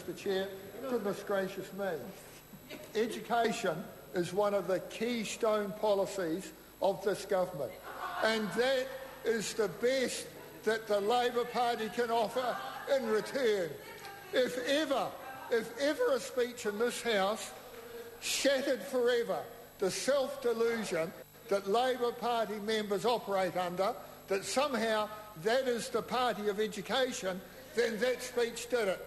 Mr Chair. Goodness gracious me. Education is one of the keystone policies of this government, and that is the best that the Labor Party can offer in return. If ever a speech in this House shattered forever the self-delusion that Labor Party members operate under, that somehow that is the party of education, then that speech did it.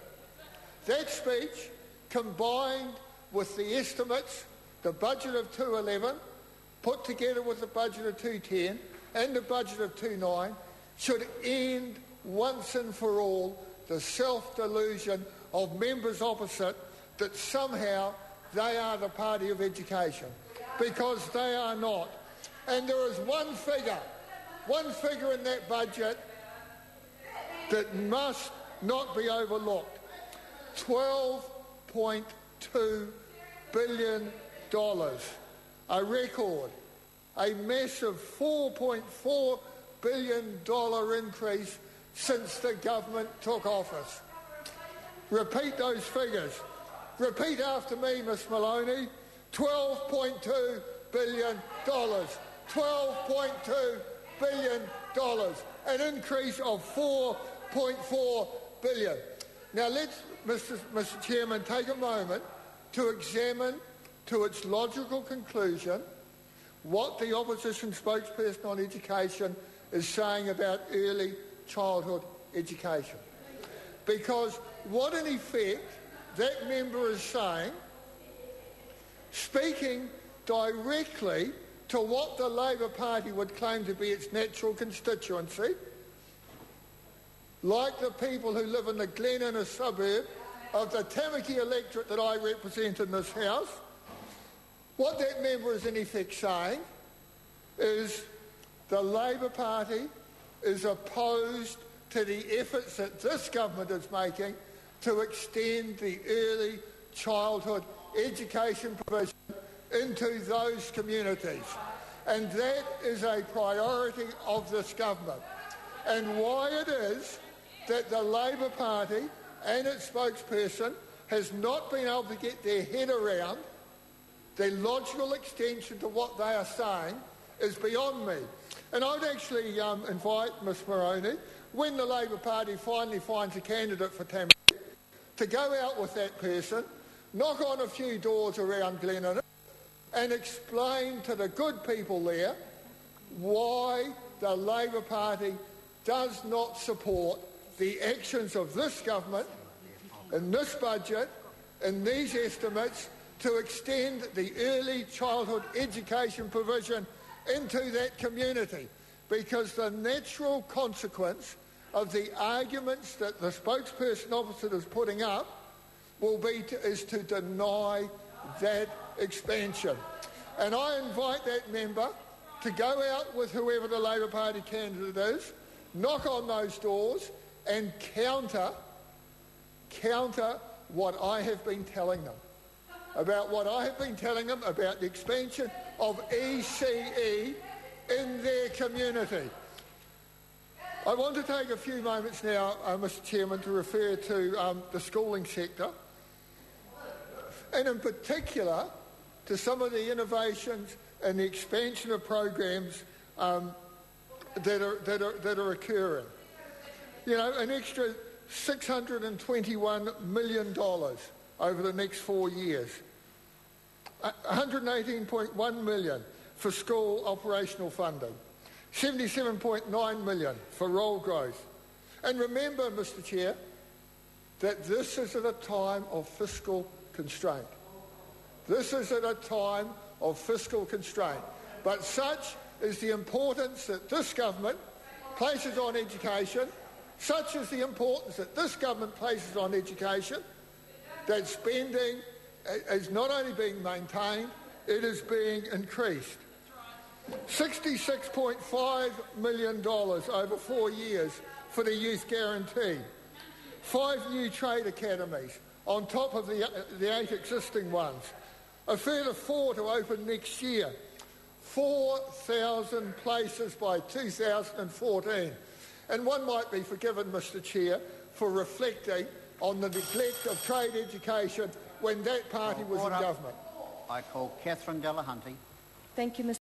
That speech, combined with the estimates, the budget of 211, put together with the budget of 210 and the budget of 29, should end once and for all the self-delusion of members opposite that somehow they are the party of education, because they are not. And there is one figure in that budget that must not be overlooked. $12.2 billion. A record. A massive $4.4 billion increase since the government took office. Repeat those figures. Repeat after me, Miss Maloney. $12.2 billion. $12.2 billion. An increase of $4.4 billion. Now let's, Mr Chairman, take a moment to examine to its logical conclusion what the opposition spokesperson on education is saying about early childhood education. Because what in effect that member is saying, speaking directly to what the Labor Party would claim to be its natural constituency, like the people who live in the Glen Innes suburb of the Tamaki electorate that I represent in this House, what that member is in effect saying is the Labor Party is opposed to the efforts that this government is making to extend the early childhood education provision into those communities. And that is a priority of this government. And why it is that the Labor Party and its spokesperson has not been able to get their head around the logical extension to what they are saying is beyond me. And I would actually invite Ms Moroney, when the Labor Party finally finds a candidate for Tamaki, to go out with that person, knock on a few doors around Glen Innes and explain to the good people there why the Labor Party does not support the actions of this government in this budget, in these estimates, to extend the early childhood education provision into that community. Because the natural consequence of the arguments that the spokesperson opposite is putting up is to deny that expansion. And I invite that member to go out with whoever the Labor Party candidate is, knock on those doors and counter what I have been telling them. About the expansion of ECE in their community. I want to take a few moments now, Mr Chairman, to refer to the schooling sector, and in particular to some of the innovations and the expansion of programs that are occurring. You know, an extra $621 million over the next 4 years. $118.1 million for school operational funding. $77.9 million for role growth. And remember, Mr Chair, that this is at a time of fiscal constraint. This is at a time of fiscal constraint. But such is the importance that this government places on education, such is the importance that this government places on education, that spending is not only being maintained, it is being increased. $66.5 million over 4 years for the Youth Guarantee. 5 new trade academies on top of the 8 existing ones. A further 4 to open next year. 4,000 places by 2014. And one might be forgiven, Mr Chair, for reflecting on the neglect of trade education when that party was in government. I call Catherine Delahunty. Thank you, Mr.